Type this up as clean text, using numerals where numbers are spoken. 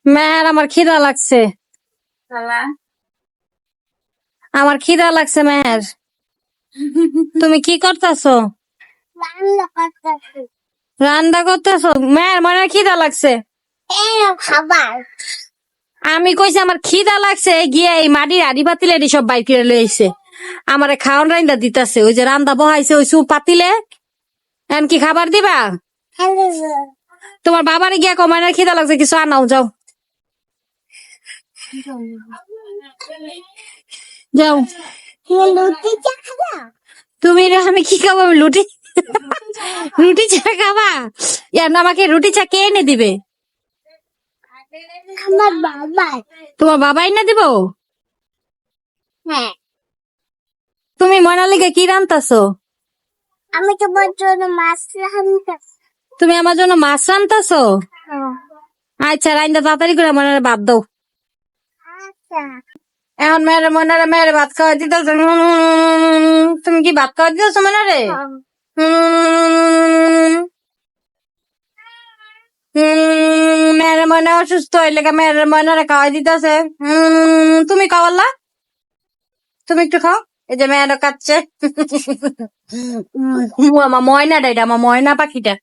মেয়ের আমার খিদা লাগছে। আমার খিদা লাগছে মেয়ের। তুমি কি করতেছো? রান্না করতেছো? মেয়ের মানে খিদা লাগছে। খাবার আমি কইছি আমার খিদা লাগছে, গিয়ে এই মাটির আড়ি পাতিলে এটি সব বাইক করে লইছে। আমারে খাওয়ান রান্দা দিতেছে, ওই যে রান্দা বহাইছে ওই সু পাতিলে। এখন কি খাবার দিবা? তোমার বাবারে গিয়া কমানের খিদা লাগছে, কিছু আনাও যাও। যাও। লুচি চা খাবা? তুমি আমি কি খাবো? আমি লুটি রুটি চা খাবা? আমাকে রুটি চা কে এনে দিবে? আমার বাবা। তোমার বাবাই না দিব? হ্যাঁ, তুমি ময়নালিকে কি রান্তাছো? আমি তোমার জন্য মাছ রান্নাছি। তুমি আমার জন্য মাছ রান্তাছো? আচ্ছা, রাইন্দা তাড়াতাড়ি করে আমার ভাত দাও। আচ্ছা, এখন মেয়ের ভাত খাওয়াই দিতেছ। তুমি কি ভাত খাওয়াই দিতেছো মেয়েরে? মেয়ের মনে অসুস্থ হইলে মেয়ের মনে খাওয়াই দিতেছে। তুমি খাওয়ালা? তুমি একটু খাও। এই যে মেয়েরা কাচ্ছে। আমার ময়নাটা, এটা আমার ময়না পাখিটা।